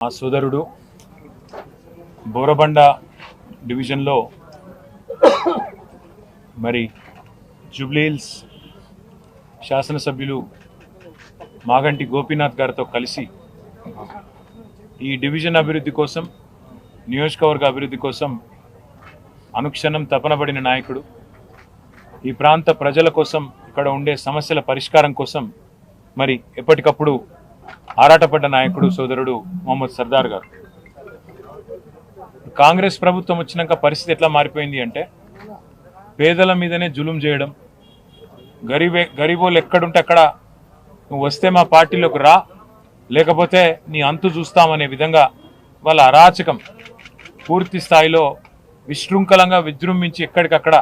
మా సోదరుడు బోరబండ డివిజన్లో మరి జూబ్లీహిల్స్ శాసనసభ్యులు మాగంటి గోపీనాథ్ గారితో కలిసి ఈ డివిజన్ అభివృద్ధి కోసం, నియోజకవర్గ అభివృద్ధి కోసం అనుక్షణం తపనబడిన నాయకుడు. ఈ ప్రాంత ప్రజల కోసం, ఇక్కడ ఉండే సమస్యల పరిష్కారం కోసం మరి ఎప్పటికప్పుడు ఆరాటపడ్డ నాయకుడు సోదరుడు మొహమ్మద్ సర్దార్ గారు. కాంగ్రెస్ ప్రభుత్వం వచ్చినాక పరిస్థితి ఎట్లా మారిపోయింది అంటే, పేదల మీదనే జులుం చేయడం, గరీబోళ్ళు ఎక్కడుంటే అక్కడ నువ్వు వస్తే మా పార్టీలోకి రా, లేకపోతే నీ అంతు చూస్తామనే విధంగా వాళ్ళ అరాచకం పూర్తి స్థాయిలో విశృంఖలంగా విజృంభించి ఎక్కడికక్కడ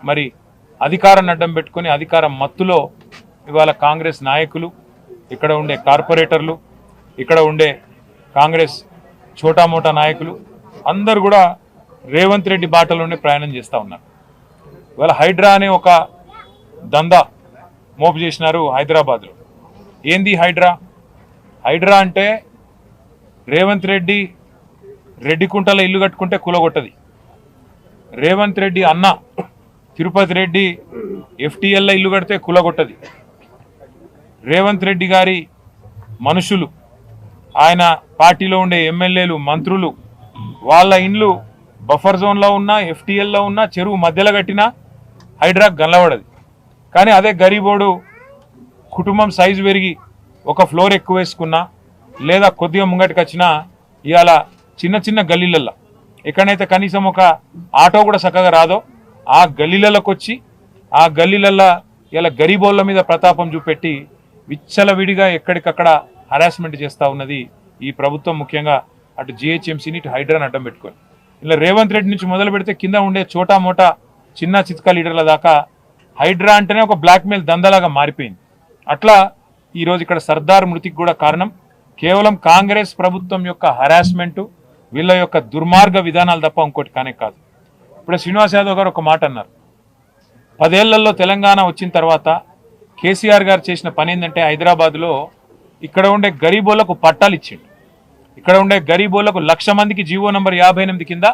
మరి అధికారాన్ని అడ్డం పెట్టుకుని అధికారం మత్తులో ఇవాళ కాంగ్రెస్ నాయకులు, ఇక్కడ ఉండే కార్పొరేటర్లు, ఇక్కడ ఉండే కాంగ్రెస్ చోటామోటా నాయకులు అందరూ కూడా రేవంత్ రెడ్డి బాటలోనే ప్రయాణం చేస్తూ ఉన్నారు. ఇవాళ హైడ్రా అనే ఒక దందా మోపు చేసినారు హైదరాబాద్లో. ఏంది హైడ్రా? హైడ్రా అంటే రేవంత్ రెడ్డి రెడ్డికుంటలో ఇల్లు కట్టుకుంటే కూలగొట్టది. రేవంత్ రెడ్డి అన్న తిరుపతి రెడ్డి FTLలో ఇల్లు కడితే కూలగొట్టది. రేవంత్ రెడ్డి గారి మనుషులు, ఆయన పార్టీలో ఉండే ఎమ్మెల్యేలు, మంత్రులు, వాళ్ళ ఇండ్లు బఫర్ జోన్లో ఉన్నా, FTLలో ఉన్నా, చెరువు మధ్యలో కట్టినా హైడ్రా గల్లబడది. కానీ అదే గరీబోడు కుటుంబం సైజు పెరిగి ఒక ఫ్లోర్ ఎక్కువ వేసుకున్నా, లేదా కొద్దిగా ముంగటికి వచ్చినా ఇవాళ చిన్న చిన్న గల్లీలల్లో ఎక్కడైతే కనీసం ఒక ఆటో కూడా చక్కగా రాదో ఆ గల్లీలలోకి వచ్చి ఆ గల్లీలల్లో ఇలా గరీబోళ్ళ మీద ప్రతాపం చూపెట్టి విచ్చలవిడిగా ఎక్కడికక్కడ హరాస్మెంట్ చేస్తూ ఉన్నది ఈ ప్రభుత్వం. ముఖ్యంగా అటు GHMCని ఇటు హైడ్రాని అడ్డం పెట్టుకొని ఇలా రేవంత్ రెడ్డి నుంచి మొదలు పెడితే కింద ఉండే చోటా మోటా చిన్న చిత్కా లీడర్ల దాకా హైడ్రా అంటేనే ఒక బ్లాక్మెయిల్ దందాలాగా మారిపోయింది. అట్లా ఈరోజు ఇక్కడ సర్దార్ మృతికి కూడా కారణం కేవలం కాంగ్రెస్ ప్రభుత్వం యొక్క హరాస్మెంటు, వీళ్ళ యొక్క దుర్మార్గ విధానాలు తప్ప ఇంకోటి కానే కాదు. ఇప్పుడు శ్రీనివాస్ యాదవ్ గారు ఒక మాట అన్నారు, 10 ఏళ్లలో తెలంగాణ వచ్చిన తర్వాత KCR గారు చేసిన పని ఏంటంటే హైదరాబాద్లో ఇక్కడ ఉండే గరీబోళ్లకు పట్టాలు ఇచ్చిండు. ఇక్కడ ఉండే గరీబోళ్లకు 1,00,000 మందికి జీవో నంబర్ 58 కింద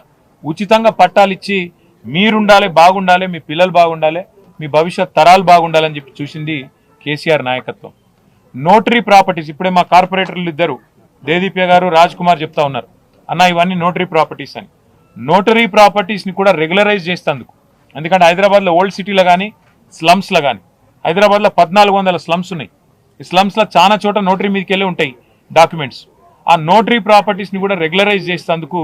ఉచితంగా పట్టాలు ఇచ్చి మీరుండాలి, బాగుండాలి, మీ పిల్లలు బాగుండాలి, మీ భవిష్యత్ తరాలు బాగుండాలని చెప్పి చూసింది KCR నాయకత్వం. నోటరీ ప్రాపర్టీస్, ఇప్పుడే మా కార్పొరేటర్లు ఇద్దరు దేదీప్య గారు, రాజ్ కుమార్ చెప్తా ఉన్నారు, అన్న ఇవన్నీ నోటరీ ప్రాపర్టీస్ అని. నోటరీ ప్రాపర్టీస్ని కూడా రెగ్యులరైజ్ చేస్తేందుకు, ఎందుకంటే హైదరాబాద్లో ఓల్డ్ సిటీలో కానీ స్లమ్స్లో కానీ, హైదరాబాద్లో 1400 స్లమ్స్ ఉన్నాయి. ఈ స్లమ్స్లో చాలా చోట నోటరీ మీదకి వెళ్ళి ఉంటాయి డాక్యుమెంట్స్. ఆ నోటరీ ప్రాపర్టీస్ని కూడా రెగ్యులరైజ్ చేసేందుకు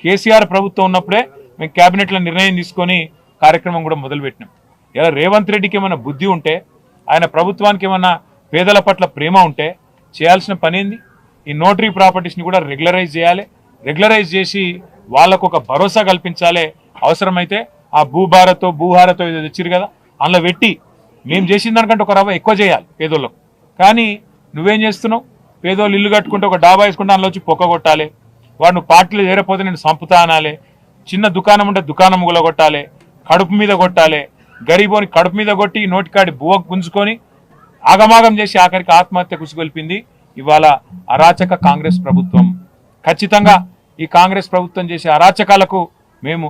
KCR ప్రభుత్వం ఉన్నప్పుడే మేము క్యాబినెట్లో నిర్ణయం తీసుకొని కార్యక్రమం కూడా మొదలుపెట్టినాం. ఇలా రేవంత్ రెడ్డికి ఏమైనా బుద్ధి ఉంటే, ఆయన ప్రభుత్వానికి ఏమైనా పేదల పట్ల ప్రేమ ఉంటే చేయాల్సిన పని ఏంది? ఈ నోటరీ ప్రాపర్టీస్ని కూడా రెగ్యులరైజ్ చేయాలి. రెగ్యులరైజ్ చేసి వాళ్ళకు ఒక భరోసా కల్పించాలి. అవసరమైతే ఆ భూహారతో ఏదో తెచ్చిరు కదా, అందులో పెట్టి మేము చేసిన దానికంటే ఒక రవ్వ ఎక్కువ చేయాలి పేదోళ్ళకు. కానీ నువ్వేం చేస్తున్నావు? పేదోళ్ళు ఇల్లు కట్టుకుంటే ఒక డాబా వేసుకుంటే అందులో వచ్చి పొక్క కొట్టాలి, వాడు నువ్వు పార్టీలో చేరపోతే నేను సంపుతా అనాలి, చిన్న దుకాణం ఉంటే దుకాణం కొట్టాలి, కడుపు మీద కొట్టాలి, గరీబోని కడుపు మీద కొట్టి నోటికాడి బువ్వ గుంజుకొని ఆగమాగం చేసి ఆఖరికి ఆత్మహత్య కుసిగొల్పింది ఇవాళ అరాచక కాంగ్రెస్ ప్రభుత్వం. ఖచ్చితంగా ఈ కాంగ్రెస్ ప్రభుత్వం చేసే అరాచకాలకు మేము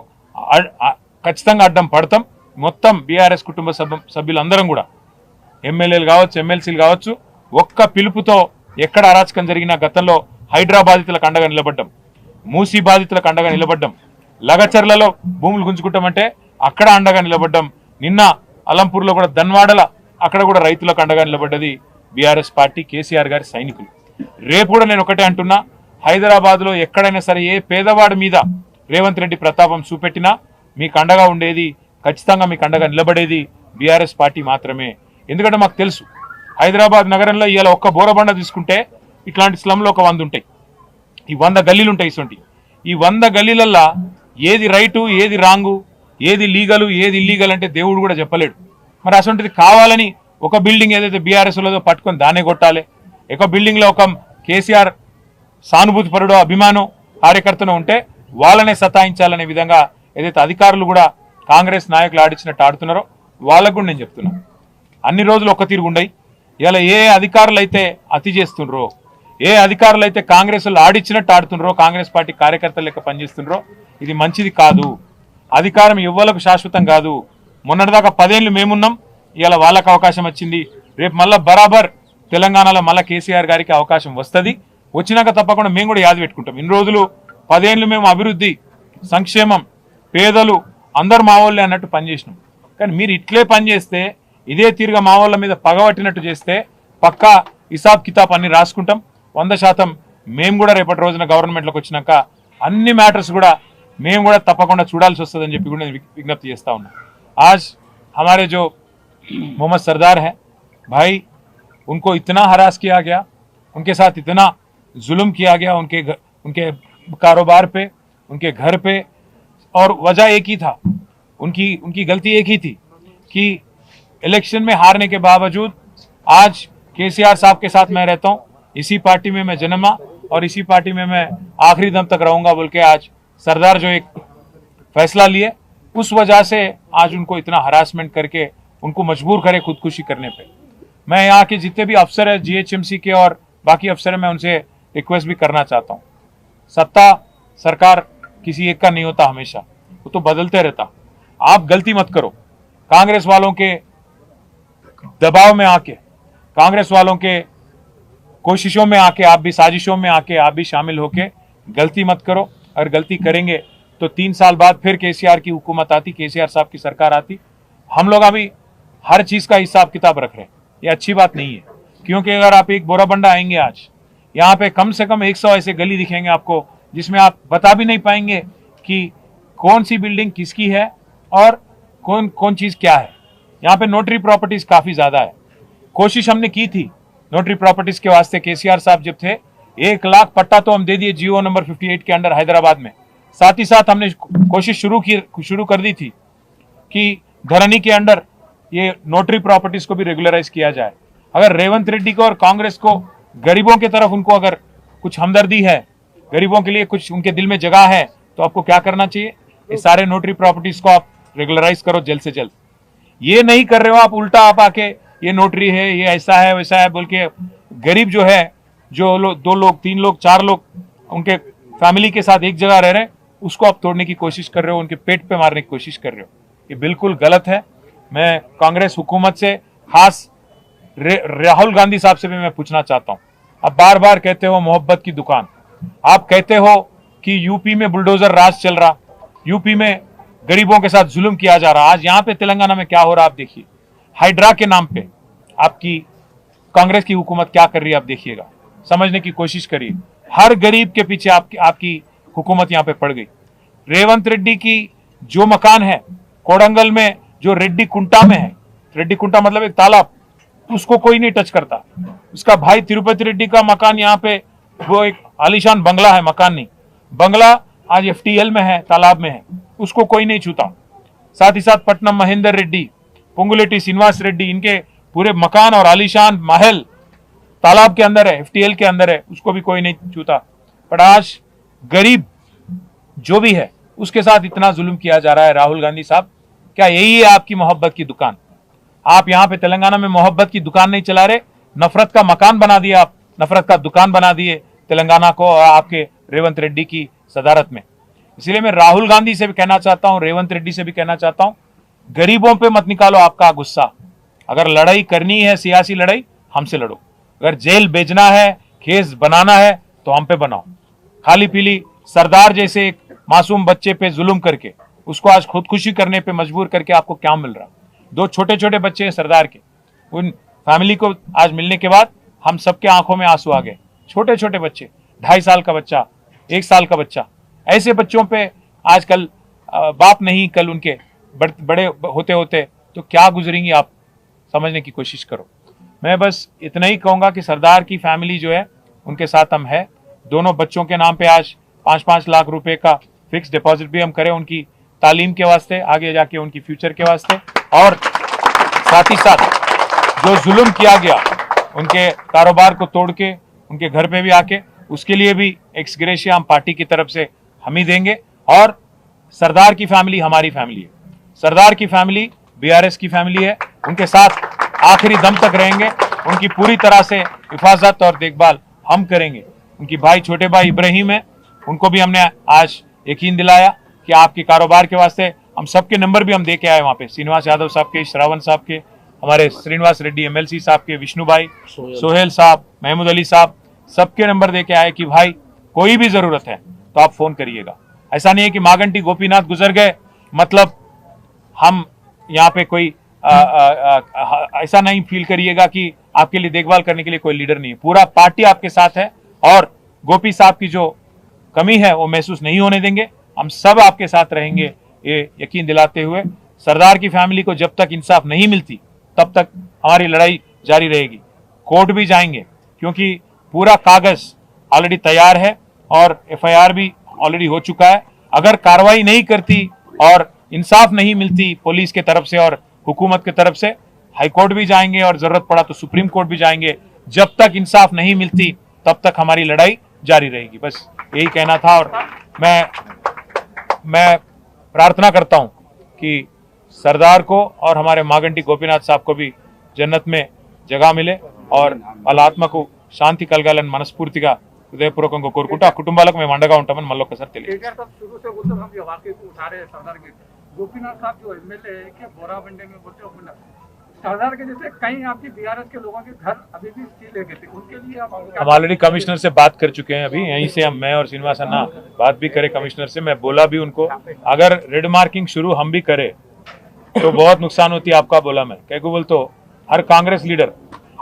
ఖచ్చితంగా అడ్డం పడతాం. మొత్తం BRS కుటుంబ సభ్యులందరం కూడా, ఎమ్మెల్యేలు కావచ్చు, ఎమ్మెల్సీలు కావచ్చు, ఒక్క పిలుపుతో ఎక్కడ అరాచకం జరిగినా గతంలో హైడ్రా బాధితులకు అండగా నిలబడ్డం, మూసీ బాధితులకు అండగా నిలబడ్డం, లగచర్లలో భూములు గుంజుకుంటామంటే అక్కడ అండగా నిలబడ్డం, నిన్న అలంపూర్లో కూడా ధన్వాడల అక్కడ కూడా రైతులకు అండగా నిలబడ్డది BRS పార్టీ, KCR గారి సైనికులు. రేపు కూడా నేను ఒకటే అంటున్నా, హైదరాబాద్లో ఎక్కడైనా సరే ఏ పేదవాడి మీద రేవంత్ రెడ్డి ప్రతాపం చూపెట్టినా మీకు అండగా ఉండేది, ఖచ్చితంగా మీకు అండగా నిలబడేది BRS పార్టీ మాత్రమే. ఎందుకంటే మాకు తెలుసు హైదరాబాద్ నగరంలో ఇవాళ ఒక్క బోరబండ తీసుకుంటే ఇట్లాంటి స్లమ్లో ఒక 100 ఉంటాయి, ఈ 100 గల్లీలు ఉంటాయి. ఇటువంటి ఈ 100 గల్లీలల్లో ఏది రైటు, ఏది రాంగు, ఏది లీగలు, ఏది ఇల్లీగల్ అంటే దేవుడు కూడా చెప్పలేడు. మరి అటువంటిది కావాలని ఒక బిల్డింగ్ ఏదైతే BRSలో పట్టుకొని దాన్నే కొట్టాలి, ఒక బిల్డింగ్లో ఒక KCR సానుభూతి పరుడో అభిమానం కార్యకర్తను ఉంటే వాళ్ళనే సతాయించాలనే విధంగా ఏదైతే అధికారులు కూడా కాంగ్రెస్ నాయకులు ఆడించినట్టు ఆడుతున్నారో వాళ్ళకు కూడా నేను చెప్తున్నాను, అన్ని రోజులు ఒక్క తీరు ఉండయి. ఇలా ఏ అధికారులు అయితే అతి చేస్తుండ్రో, ఏ అధికారులు అయితే కాంగ్రెస్ వాళ్ళు ఆడిచ్చినట్టు ఆడుతుండ్రో, కాంగ్రెస్ పార్టీ కార్యకర్తలు లెక్క పనిచేస్తుండ్రో, ఇది మంచిది కాదు. అధికారం ఎవ్వలకు శాశ్వతం కాదు. మొన్నటిదాకా 10 ఏళ్ళు మేమున్నాం, ఇవాళ వాళ్ళకి అవకాశం వచ్చింది. రేపు మళ్ళా బరాబర్ తెలంగాణలో మళ్ళా కేసీఆర్ గారికి అవకాశం వస్తుంది. వచ్చినాక తప్పకుండా మేము కూడా యాద పెట్టుకుంటాం. ఇన్ని రోజులు 10 ఏళ్ళు మేము అభివృద్ధి, సంక్షేమం, పేదలు అందరు మా వాళ్ళే అన్నట్టు పనిచేసినాం. కానీ మీరు ఇట్లే పనిచేస్తే, ఇదే తీరుగా మా వాళ్ళ మీద పగబట్టినట్టు చేస్తే పక్కా హిసాబ్ కితాబ్ అన్ని రాసుకుంటాం. 100% మేము కూడా రేపటి రోజున గవర్నమెంట్లోకి వచ్చినాక అన్ని మ్యాటర్స్ కూడా మేము కూడా తప్పకుండా చూడాల్సి వస్తుందని చెప్పి కూడా నేను విజ్ఞప్తి చేస్తా ఉన్నా. आज हमारे जो मोहम्मद सरदार हैं भाई, उनको इतना हरास किया गया, उनके साथ इतना जुल्म किया गया, उनके कारोबार पे, उनके घर पे, और वजह एक ही था, उनकी गलती एक ही थी कि इलेक्शन में हारने के बावजूद आज केसीआर साहब के साथ मैं रहता हूं, इसी पार्टी में मैं जन्मा और इसी पार्टी में मैं आखिरी दम तक रहूंगा बोल के आज सरदार जो एक फैसला लिए, उस वजह से आज उनको इतना हरासमेंट करके उनको मजबूर करे खुदकुशी करने पे। मैं यहाँ के जितने भी अफसर है जीएचएमसी के और बाकी अफसर है, मैं उनसे रिक्वेस्ट भी करना चाहता हूँ, सत्ता सरकार किसी एक का नहीं होता, हमेशा वो तो बदलते रहता। आप गलती मत करो, कांग्रेस वालों के दबाव में आके, कांग्रेस वालों के कोशिशों में आके, आप भी साजिशों में आके आप भी शामिल होके गलती मत करो। अगर गलती करेंगे तो 3 साल बाद फिर केसीआर की हुकूमत आती, केसीआर साहब की सरकार आती। हम लोग अभी हर चीज का हिसाब किताब रख रहे हैं, ये अच्छी बात नहीं है। क्योंकि अगर आप एक बोराबंडा आएंगे आज, यहाँ पे कम से कम 100 ऐसे गली दिखेंगे आपको जिसमें आप बता भी नहीं पाएंगे कि कौन सी बिल्डिंग किसकी है और कौन चीज क्या है। यहाँ पे नोटरी प्रॉपर्टीज काफी ज्यादा है। कोशिश हमने की थी नोटरी प्रॉपर्टीज के वास्ते, केसीआर साहब जब थे 1 लाख पट्टा तो हम दे दिए जीओ नंबर 58 के अंडर हैदराबाद में। साथ ही साथ हमने कोशिश शुरू कर दी थी कि धरनी के अंडर ये नोटरी प्रॉपर्टीज को भी रेगुलराइज किया जाए। अगर रेवंत रेड्डी को और कांग्रेस को गरीबों की तरफ उनको अगर कुछ हमदर्दी है, गरीबों के लिए कुछ उनके दिल में जगह है, तो आपको क्या करना चाहिए, ये सारे नोटरी प्रॉपर्टीज को आप रेगुलराइज करो जल्द से जल्द। ये नहीं कर रहे हो आप, उल्टा आप आके ये नोटरी है, ये ऐसा है वैसा है बोल के गरीब जो है, जो 2 लोग 3 लोग 4 लोग उनके फैमिली के साथ एक जगह रह रहे हैं, उसको आप तोड़ने की कोशिश कर रहे हो, उनके पेट पे मारने की कोशिश कर रहे हो। ये बिल्कुल गलत है। मैं कांग्रेस हुकूमत से, खास राहुल गांधी साहब से भी मैं पूछना चाहता हूं, आप बार बार कहते हो मोहब्बत की दुकान, आप कहते हो कि यूपी में बुलडोजर राज चल रहा, यूपी में गरीबों के साथ जुल्म किया जा रहा। आज यहाँ पे तेलंगाना में क्या हो रहा आप देखिए, हाइड्रा के नाम पे आपकी कांग्रेस की हुकूमत क्या कर रही है आप देखिएगा, समझने की कोशिश करिए। हर गरीब के पीछे आपकी हुकूमत यहाँ पे पड़ गई। रेवंत रेड्डी की जो मकान है कोडंगल में, जो रेड्डी कुंटा में है, रेड्डी कुंटा मतलब एक तालाब, उसको कोई नहीं टच करता। उसका भाई तिरुपति रेड्डी का मकान यहाँ पे, वो एक आलीशान बंगला है, मकान नहीं बंगला, आज FTL में है, तालाब में है, उसको कोई नहीं छूता। साथ ही साथ पटनम महेंद्र रेड्डी, पुंगुलेटी श्रीनिवास रेड्डी, इनके पूरे मकान और आलीशान महल तालाब के अंदर है, FTL के अंदर है, उसको भी कोई नहीं छूता। पर आज गरीब जो भी है उसके साथ इतना जुल्म किया जा रहा है। राहुल गांधी साहब, क्या यही है आपकी मोहब्बत की दुकान? आप यहाँ पे तेलंगाना में मोहब्बत की दुकान नहीं चला रहे, नफरत का मकान बना दिया, आप नफरत का दुकान बना दिए तेलंगाना को और आपके रेवंत रेड्डी की सदारत में। इसलिए मैं राहुल गांधी से भी कहना चाहता हूँ, रेवंत रेड्डी से भी कहना चाहता हूँ, गरीबों पे मत निकालो आपका गुस्सा। अगर लड़ाई करनी है, सियासी लड़ाई, हमसे लड़ो। अगर जेल भेजना है, केस बनाना है, तो हम पे बनाओ। खाली पीली सरदार जैसे एक मासूम बच्चे पे जुल्म करके उसको आज खुदकुशी करने पे मजबूर करके आपको क्या मिल रहा? 2 छोटे छोटे बच्चे हैं सरदार के, उन फैमिली को आज मिलने के बाद हम सबके आंखों में आंसू आ गए। छोटे छोटे बच्चे, 2.5 साल का बच्चा, 1 साल का बच्चा, ऐसे बच्चों पे आजकल बाप नहीं, कल उनके बड़े होते होते तो क्या गुजरेंगी आप, समझने की कोशिश करो। मैं बस इतना ही कहूंगा कि सरदार की फैमिली जो है उनके साथ हम है। दोनों बच्चों के नाम पे आज 5-5 लाख रुपए का फिक्स डिपॉजिट भी हम करें, उनकी तालीम के वास्ते, आगे जाके उनकी फ्यूचर के वास्ते। और साथ ही साथ जो जुल्म किया गया उनके कारोबार को तोड़ के उनके घर पे भी आके, उसके लिए भी एक्स ग्रेशिया हम पार्टी की तरफ से हम ही देंगे। और सरदार की फैमिली हमारी फैमिली है, सरदार की फैमिली BRS की फैमिली है, उनके साथ आखिरी दम तक रहेंगे, उनकी पूरी तरह से हिफाजत और देखभाल हम करेंगे। उनकी भाई छोटे भाई इब्राहिम है, उनको भी हमने आज यकीन दिलाया कि आपके कारोबार के वास्ते हम सबके नंबर भी हम दे के आए वहाँ पे, श्रीनिवास यादव साहब के, श्रावण साहब के, हमारे श्रीनिवास रेड्डी MLC साहब के, विष्णु भाई, सोहेल साहब, महमूद अली साहब, सबके नंबर दे के आए कि भाई कोई भी जरूरत है तो आप फोन करिएगा। ऐसा नहीं है कि मागंटी गोपीनाथ गुजर गए मतलब हम यहाँ पे कोई ऐसा नहीं फील करिएगा कि आपके लिए देखभाल करने के लिए कोई लीडर नहीं है। पूरा पार्टी आपके साथ है और गोपी साहब की जो कमी है वो महसूस नहीं होने देंगे। हम सब आपके साथ रहेंगे, ये यकीन दिलाते हुए सरदार की फैमिली को जब तक इंसाफ नहीं मिलती तब तक हमारी लड़ाई जारी रहेगी। कोर्ट भी जाएंगे क्योंकि पूरा कागज ऑलरेडी तैयार है और FIR भी ऑलरेडी हो चुका है। अगर कार्रवाई नहीं करती और इंसाफ नहीं मिलती पुलिस के तरफ से और हुकूमत के तरफ से, हाई कोर्ट भी जाएंगे और जरूरत पड़ा तो सुप्रीम कोर्ट भी जाएंगे। जब तक इंसाफ नहीं मिलती तब तक हमारी लड़ाई जारी रहेगी। बस यही कहना था और मैं प्रार्थना करता हूं कि सरदार को और हमारे मागंटी गोपीनाथ साहब को भी जन्नत में जगह मिले और వాళ్ళ ఆత్మకు శాంతి కలగాలని మనస్ఫూర్తిగా హృదయపూర్వకంగా కోరుకుంటూ ఆ కుటుంబాలకు మేము అండగా ఉంటామని మళ్ళీ ఒకసారి తెలియజేస్తాం। केटीआर साहब शुरू से बोलते हम ये वाकई को उठा रहे हैं सरदार के। गोपीनाथ साहब जो MLA है कि बोरा बंडे में बोलते हो सरदार के जैसे कई आपकी BRS के लोगों के घर अभी भी सील है थे, उनके लिए हम ऑलरेडी कमिश्नर से बात कर चुके हैं। अभी यहीं से मैं और श्रीनिवास अन्ना बात भी करे कमिश्नर से। मैं बोला भी उनको अगर रेड मार्किंग शुरू हम भी करें तो बहुत नुकसान होती है आपका। बोला मैं क्या बोल तो हर कांग्रेस लीडर,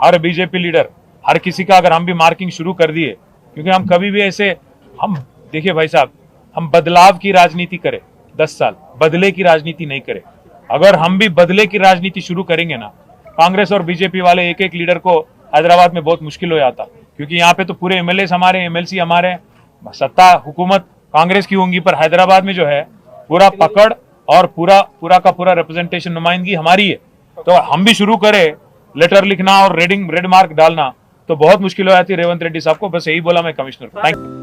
हर BJP लीडर, हर किसी का अगर हम भी मार्किंग शुरू कर दिए, क्योंकि हम कभी भी ऐसे हम देखिए भाई साहब, हम बदलाव की राजनीति करें 10 साल, बदले की राजनीति नहीं करें। अगर हम भी बदले की राजनीति शुरू करेंगे ना, कांग्रेस और BJP वाले एक एक लीडर को हैदराबाद में बहुत मुश्किल हो जाता, क्योंकि यहाँ पे तो पूरे MLA हमारे, MLC हमारे, सत्ता हुकूमत कांग्रेस की होंगी, पर हैदराबाद में जो है पूरा पकड़ और पूरा का पूरा रिप्रेजेंटेशन, नुमाइंदगी हमारी है। तो हम भी शुरू करें लेटर लिखना और रेड मार्क डालना तो बहुत मुश्किल हो जाती है रेवंत रेड्डी साहब को। बस यही बोला मैं कमिश्नर को। Thank you.